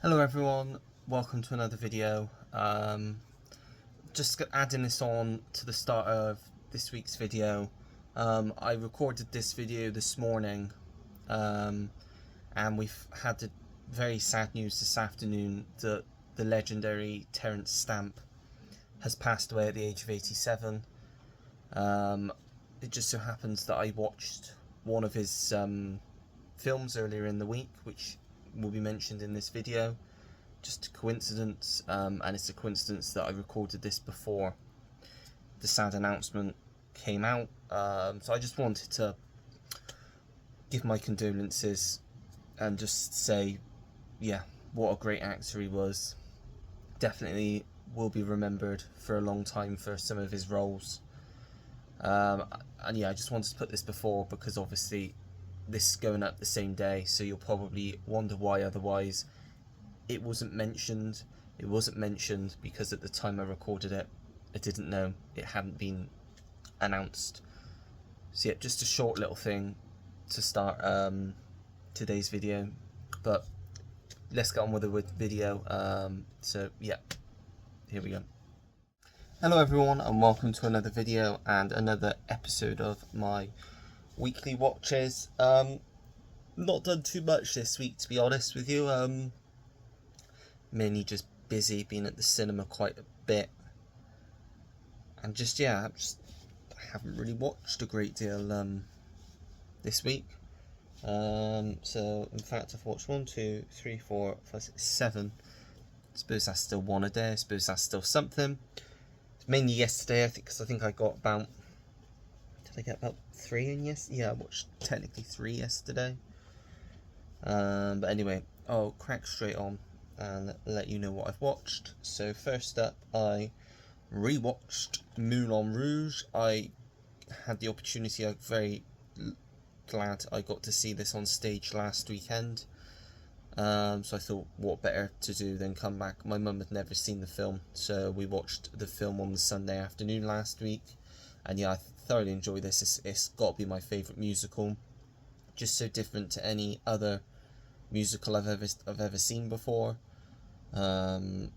Hello everyone, welcome to another video. Just adding this on to the start of this week's video. I recorded this video this morning, and we've had the very sad news this afternoon that the legendary Terence Stamp has passed away at the age of 87. It just so happens that I watched one of his films earlier in the week, which will be mentioned in this video. Just a coincidence, and it's a coincidence that I recorded this before the sad announcement came out. So I just wanted to give my condolences and just say, yeah, what a great actor he was. Definitely will be remembered for a long time for some of his roles. And yeah, I just wanted to put this before because obviously this is going up the same day, so you'll probably wonder why otherwise it wasn't mentioned. It wasn't mentioned because at the time I recorded it, I didn't know it hadn't been announced. So yeah, just a short little thing to start today's video, but let's get on with the video. So yeah, here we go. Hello everyone and welcome to another video and another episode of my weekly watches. Not done too much this week, to be honest with you. Mainly just busy, being at the cinema quite a bit, and just I haven't really watched a great deal this week. So in fact I've watched 1, 2, 3, 4, 5, 6, 7. I suppose that's still one a day. I suppose that's still something. It's mainly yesterday, I think, because I think I got about, did I get about 3 in yesterday? Yeah, I watched technically 3 yesterday. But anyway, I'll crack straight on and let you know what I've watched. So first up, I rewatched Moulin Rouge. I had the opportunity, I'm very glad I got to see this on stage last weekend. So I thought, what better to do than come back. My mum had never seen the film, so we watched the film on the Sunday afternoon last week. And yeah, I thoroughly enjoy this. It's got to be my favourite musical. Just so different to any other musical I've ever seen before. Love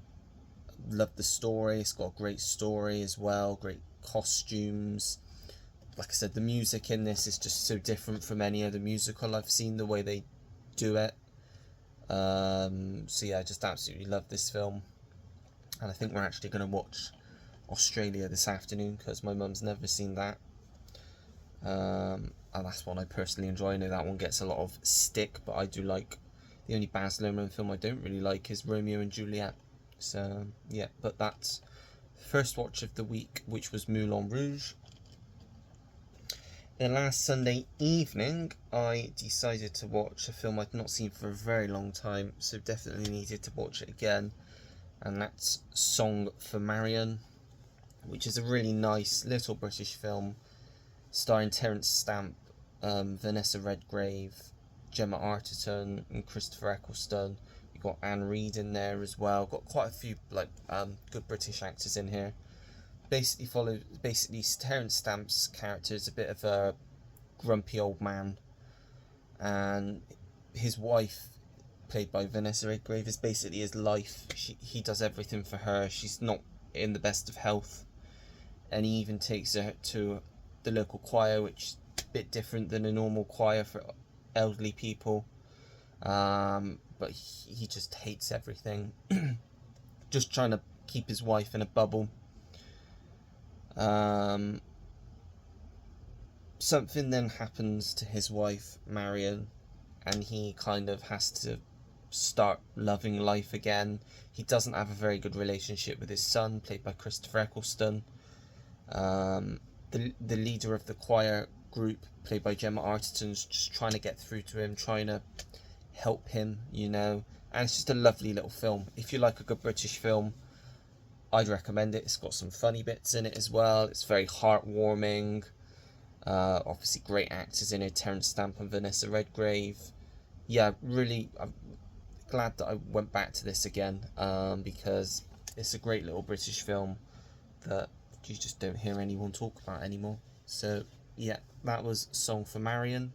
the story. It's got a great story as well, great costumes. Like I said, the music in this is just so different from any other musical I've seen, the way they do it. So yeah, I just absolutely love this film, and I think we're actually going to watch Australia this afternoon because my mum's never seen that. And that's one I personally enjoy. I know that one gets a lot of stick, but I do like. The only Baz Luhrmann film I don't really like is Romeo and Juliet. So yeah, but that's the first watch of the week, which was Moulin Rouge. Then last Sunday evening, I decided to watch a film I'd not seen for a very long time, so definitely needed to watch it again, and that's Song for Marion, which is a really nice little British film starring Terence Stamp, Vanessa Redgrave, Gemma Arterton and Christopher Eccleston. You've got Anne Reid in there as well. Got quite a few good British actors in here. Basically Terence Stamp's character is a bit of a grumpy old man, and his wife, played by Vanessa Redgrave, is basically his life. He does everything for her. She's not in the best of health, and he even takes her to the local choir, which is a bit different than a normal choir for elderly people. But he just hates everything. Just trying to keep his wife in a bubble. Something then happens to his wife, Marion, and he kind of has to start loving life again. He doesn't have a very good relationship with his son, played by Christopher Eccleston. The leader of the choir group, played by Gemma Arterton's just trying to get through to him, trying to help him, and it's just a lovely little film. If you like a good British film, I'd recommend it. It's got some funny bits in it as well. It's very heartwarming. Obviously great actors in it, Terence Stamp and Vanessa Redgrave. Yeah, really, I'm glad that I went back to this again, because it's a great little British film that you just don't hear anyone talk about anymore. So yeah, that was Song for Marion.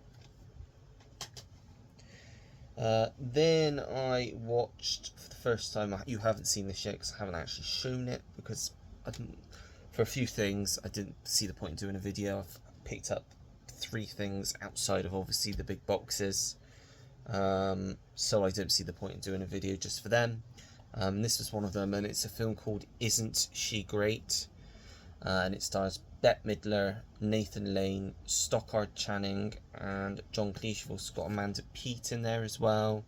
Then I watched for the first time. You haven't seen this yet because I haven't actually shown it because for a few things I didn't see the point in doing a video. I've picked up 3 things outside of obviously the big boxes, so I don't see the point in doing a video just for them. This was one of them, and it's a film called Isn't She Great? And it stars Bette Midler, Nathan Lane, Stockard Channing, and John Cleese. You've also got Amanda Peet in there as well.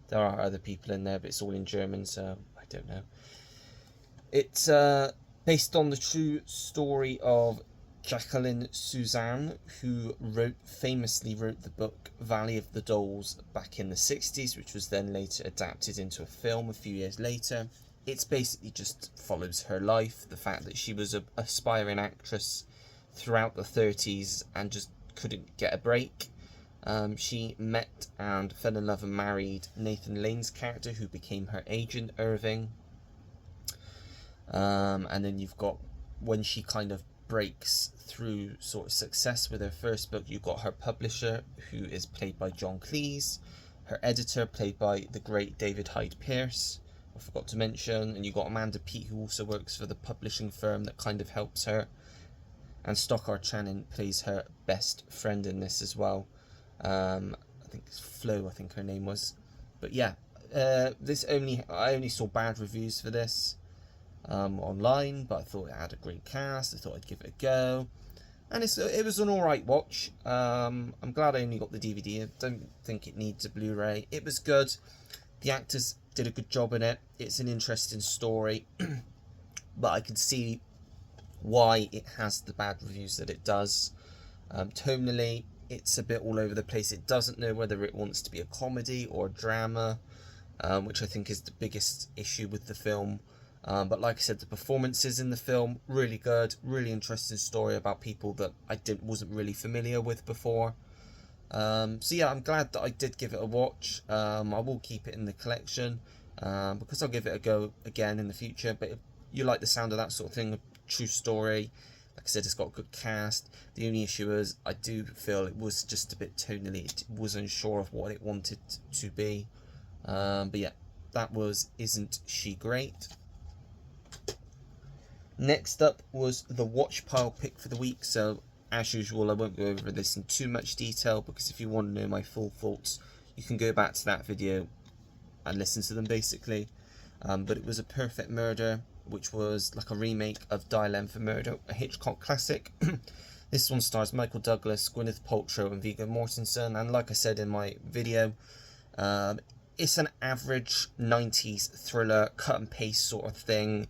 There are other people in there, but it's all in German, so I don't know. It's based on the true story of Jacqueline Susann, who famously wrote the book Valley of the Dolls back in the 60s, which was then later adapted into a film a few years later. It's basically just follows her life, the fact that she was an aspiring actress throughout the 30s and just couldn't get a break. She met and fell in love and married Nathan Lane's character, who became her agent, Irving. And then you've got, when she kind of breaks through sort of success with her first book, you've got her publisher, who is played by John Cleese, her editor, played by the great David Hyde Pierce, I forgot to mention, and you've got Amanda Peet, who also works for the publishing firm that kind of helps her, and Stockard Channing plays her best friend in this as well. I think it's Flo, I think her name was. But yeah, I only saw bad reviews for this online, but I thought it had a great cast. I thought I'd give it a go, and it was an alright watch. I'm glad I only got the DVD. I don't think it needs a Blu-ray. It was good. The actors did a good job in it. It's an interesting story, but I can see why it has the bad reviews that it does. Tonally, it's a bit all over the place. It doesn't know whether it wants to be a comedy or a drama, which I think is the biggest issue with the film. But like I said, the performances in the film, really good, really interesting story about people that I wasn't really familiar with before. So yeah, I'm glad that I did give it a watch. I will keep it in the collection because I'll give it a go again in the future. But if you like the sound of that sort of thing, a true story, like I said, it's got a good cast. The only issue is I do feel it was just a bit tonally, it was unsure of what it wanted to be. But yeah, that was Isn't She Great? Next up was the watch pile pick for the week. So as usual, I won't go over this in too much detail, because if you want to know my full thoughts, you can go back to that video and listen to them basically. But it was A Perfect Murder, which was like a remake of Dial M for Murder, a Hitchcock classic. This one stars Michael Douglas, Gwyneth Paltrow and Viggo Mortensen, and like I said in my video, it's an average 90s thriller, cut and paste sort of thing.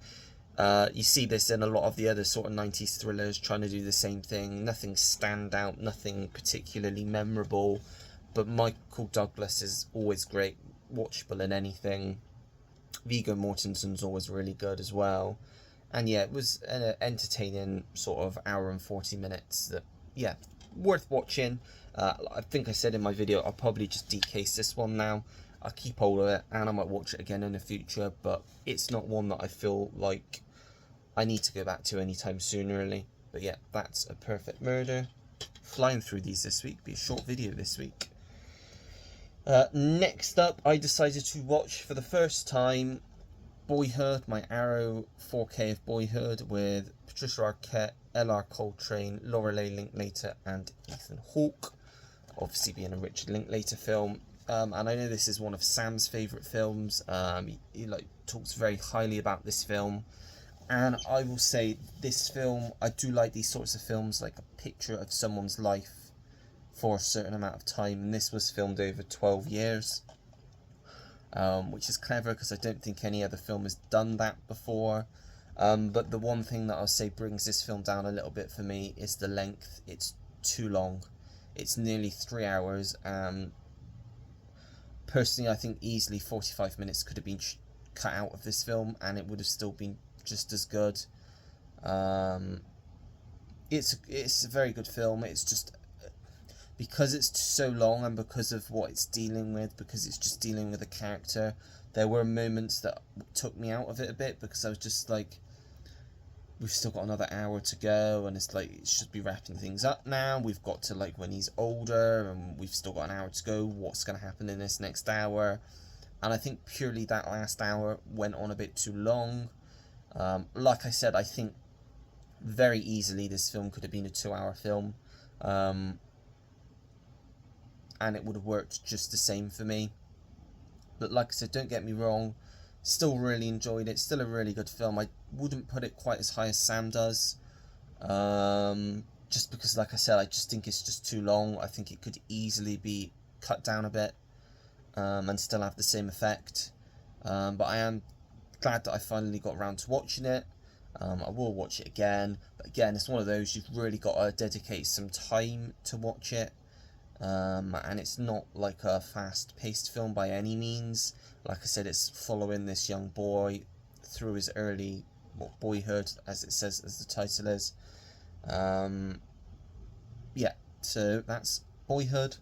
You see this in a lot of the other sort of 90s thrillers trying to do the same thing. Nothing stand out, nothing particularly memorable, but Michael Douglas is always great, watchable in anything. Viggo Mortensen's always really good as well. And yeah, it was an entertaining sort of hour and 40 minutes that, yeah, worth watching. I think I said in my video, I'll probably just decase this one now. I'll keep hold of it and I might watch it again in the future, but it's not one that I feel like I need to go back to anytime soon, really. But yeah, that's A Perfect Murder. Flying through these this week, be a short video this week. Next up, I decided to watch for the first time Boyhood, my Arrow 4K of Boyhood, with Patricia Arquette, L.R. Coltrane, Lorelei Linklater and Ethan Hawke, obviously being a Richard Linklater film. And I know this is one of Sam's favourite films. He talks very highly about this film, and I will say this film, I do like these sorts of films, like a picture of someone's life for a certain amount of time, and this was filmed over 12 years, which is clever because I don't think any other film has done that before. But the one thing that I'll say brings this film down a little bit for me is the length. It's too long. It's nearly 3 hours. Personally, I think easily 45 minutes could have been cut out of this film and it would have still been just as good. It's a very good film. It's just because it's so long and because of what it's dealing with, because it's just dealing with a character, there were moments that took me out of it a bit, because I was just like, we've still got another hour to go, and it's like it should be wrapping things up now. We've got to like when he's older, and we've still got an hour to go. What's going to happen in this next hour? And I think purely that last hour went on a bit too long. Like I said, I think very easily this film could have been a 2-hour film, and it would have worked just the same for me. But like I said, don't get me wrong, still really enjoyed it. Still a really good film. I wouldn't put it quite as high as Sam does, just because, like I said, I just think it's just too long. I think it could easily be cut down a bit, and still have the same effect. But I am glad that I finally got around to watching it. I will watch it again, but again, it's one of those you've really got to dedicate some time to watch it. And it's not like a fast-paced film by any means. Like I said, it's following this young boy through his early boyhood, as it says, as the title is. Yeah, so that's Boyhood.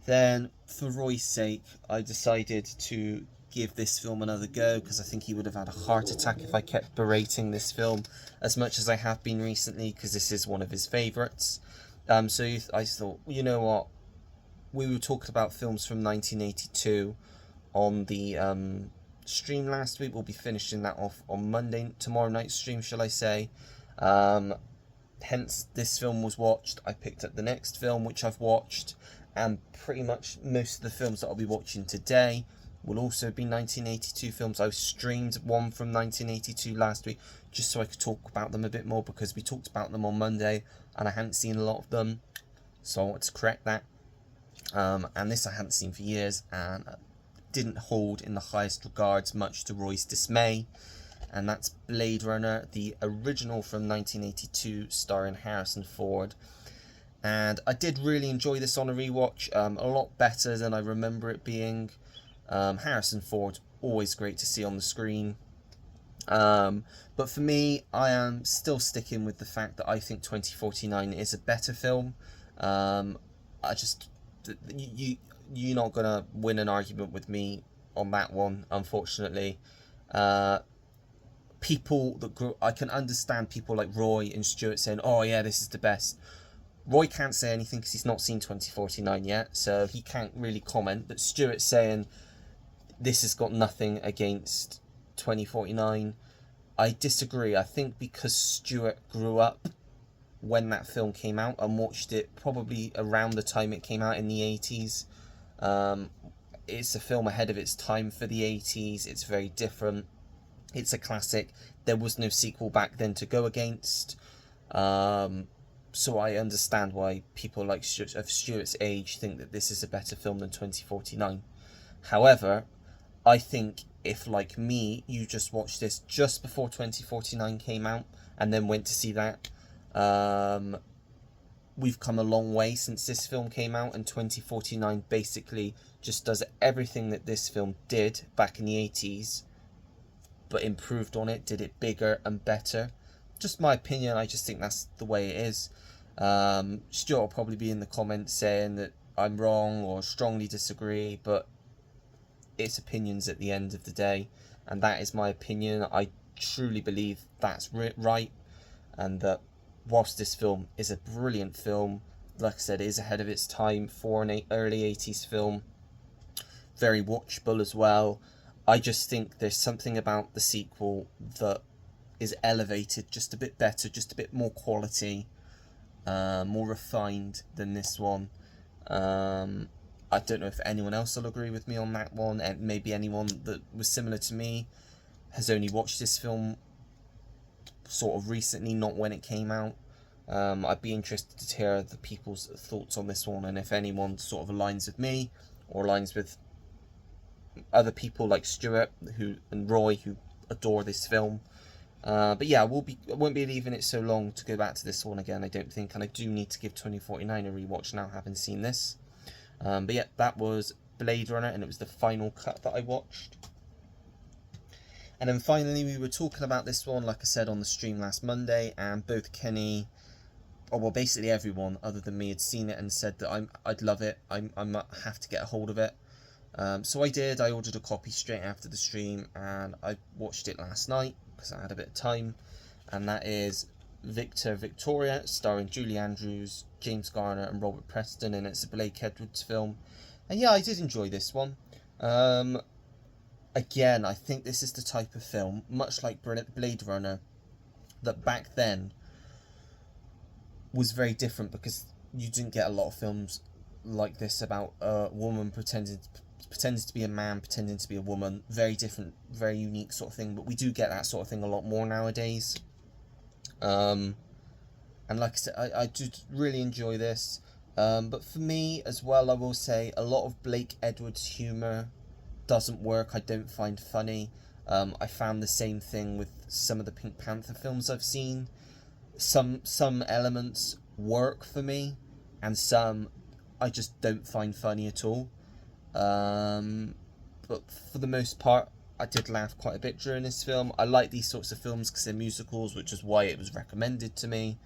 Then, for Roy's sake, I decided to give this film another go, because I think he would have had a heart attack if I kept berating this film as much as I have been recently, because this is one of his favourites. So I thought, you know what, we were talking about films from 1982 on the stream last week. We'll be finishing that off on Monday, tomorrow night's stream, shall I say. Hence, this film was watched. I picked up the next film, which I've watched, and pretty much most of the films that I'll be watching today will also be 1982 films. I streamed one from 1982 last week, just so I could talk about them a bit more, because we talked about them on Monday, and I hadn't seen a lot of them, so I want to correct that. And this I hadn't seen for years, and didn't hold in the highest regards, much to Roy's dismay. And that's Blade Runner, the original from 1982, starring Harrison Ford. And I did really enjoy this on a rewatch, a lot better than I remember it being. Harrison Ford, always great to see on the screen. But for me, I am still sticking with the fact that I think 2049 is a better film. You're not gonna win an argument with me on that one, unfortunately. People that I can understand people like Roy and Stuart saying, "Oh yeah, this is the best." Roy can't say anything because he's not seen 2049 yet, so he can't really comment. But Stuart saying this has got nothing against 2049. I disagree. I think because Stuart grew up when that film came out and watched it probably around the time it came out in the 80s. It's a film ahead of its time for the 80s. It's very different. It's a classic. There was no sequel back then to go against. So I understand why people like Stuart's age think that this is a better film than 2049. However, I think if, like me, you just watched this just before 2049 came out and then went to see that, we've come a long way since this film came out, and 2049 basically just does everything that this film did back in the 80s, but improved on it, did it bigger and better. Just my opinion, I just think that's the way it is. Stuart will probably be in the comments saying that I'm wrong or strongly disagree, but it's opinions at the end of the day, and that is my opinion. I truly believe that's right, and that whilst this film is a brilliant film, like I said, it is ahead of its time for an early 80s film, very watchable as well. I just think there's something about the sequel that is elevated just a bit better, just a bit more quality, more refined than this one. I don't know if anyone else will agree with me on that one, and maybe anyone that was similar to me has only watched this film sort of recently, not when it came out. I'd be interested to hear the people's thoughts on this one, and if anyone sort of aligns with me or aligns with other people like Stuart and Roy who adore this film. But yeah, I won't be leaving it so long to go back to this one again, I don't think, and I do need to give 2049 a rewatch now, having seen this. But yeah, that was Blade Runner, and it was the final cut that I watched. And then finally, we were talking about this one, like I said, on the stream last Monday, and both Kenny, well, basically everyone other than me had seen it and said that I'd love it. I might have to get a hold of it. So I did. I ordered a copy straight after the stream, and I watched it last night. because I had a bit of time, and that is Victor Victoria, starring Julie Andrews, James Garner and Robert Preston, and it's a Blake Edwards film. And yeah, I did enjoy this one. Again, I think this is the type of film, much like Blade Runner, that back then was very different, because you didn't get a lot of films like this about a woman pretending to be a man, pretending to be a woman. Very different, very unique sort of thing, but we do get that sort of thing a lot more nowadays. And like I said, I do really enjoy this. But for me as well, I will say a lot of Blake Edwards humour doesn't work. I don't find funny. I found the same thing with some of the Pink Panther films I've seen. Some elements work for me, and some I just don't find funny at all. But for the most part, I did laugh quite a bit during this film. I like these sorts of films because they're musicals, which is why it was recommended to me.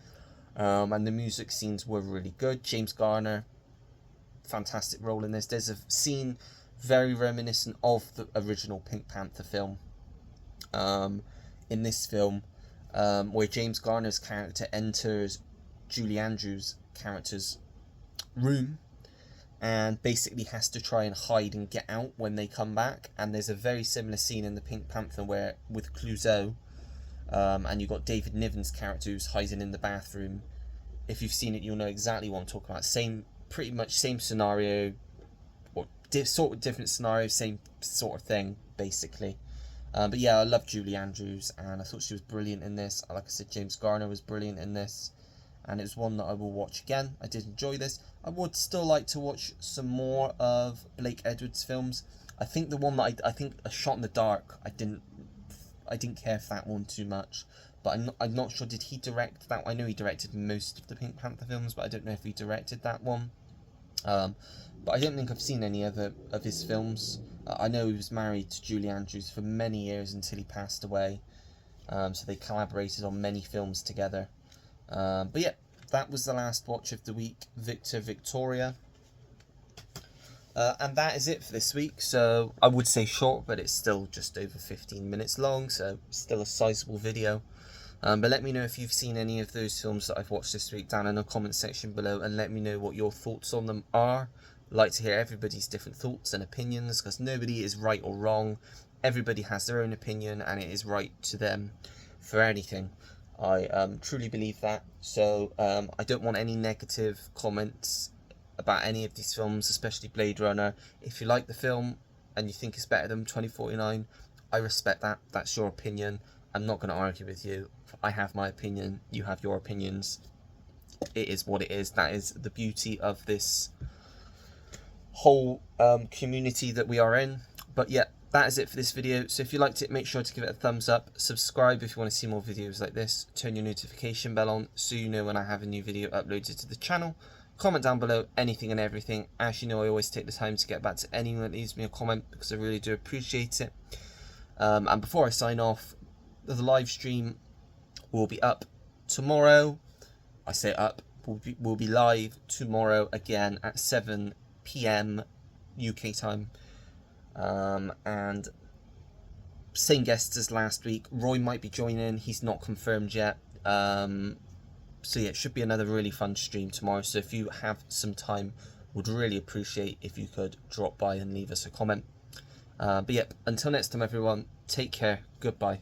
And the music scenes were really good. James Garner, fantastic role in this. There's a scene very reminiscent of the original Pink Panther film. In this film, where James Garner's character enters Julie Andrews' character's room and basically has to try and hide and get out when they come back. And there's a very similar scene in the Pink Panther where with Clouseau, and you've got David Niven's character who's hiding in the bathroom. If you've seen it, you'll know exactly what I'm talking about. Pretty much same scenario, or sort of different scenario, same sort of thing, basically. But yeah, I love Julie Andrews, and I thought she was brilliant in this. Like I said, James Garner was brilliant in this, and it's one that I will watch again. I did enjoy this. I would still like to watch some more of Blake Edwards' films. I think the one that I think A Shot in the Dark, I didn't care for that one too much, but I'm not sure, did he direct that? I know he directed most of the Pink Panther films, but I don't know if he directed that one. But I don't think I've seen any other of his films. I know he was married to Julie Andrews for many years until he passed away, so they collaborated on many films together. But yeah, that was the last watch of the week, Victor Victoria. And that is it for this week. So I would say short, but it's still just over 15 minutes long, so still a sizable video. But let me know if you've seen any of those films that I've watched this week down in the comment section below, and let me know what your thoughts on them are. I'd like to hear everybody's different thoughts and opinions, because nobody is right or wrong. Everybody has their own opinion, and it is right to them for anything. I truly believe that. So I don't want any negative comments about any of these films, especially Blade Runner. If you like the film and you think it's better than 2049, I respect that. That's your opinion. I'm not going to argue with you. I have my opinion. You have your opinions. It is what it is. That is the beauty of this whole community that we are in. But yeah, that is it for this video. So if you liked it, make sure to give it a thumbs up. Subscribe if you want to see more videos like this. Turn your notification bell on so you know when I have a new video uploaded to the channel. Comment down below anything and everything. As you know, I always take the time to get back to anyone that leaves me a comment, because I really do appreciate it. And before I sign off, the live stream will be up tomorrow. I say up, we'll be live tomorrow again at 7 PM UK time. And same guests as last week. Roy might be joining. He's not confirmed yet. So yeah, it should be another really fun stream tomorrow. So if you have some time, would really appreciate if you could drop by and leave us a comment. But yeah, until next time everyone, take care, goodbye.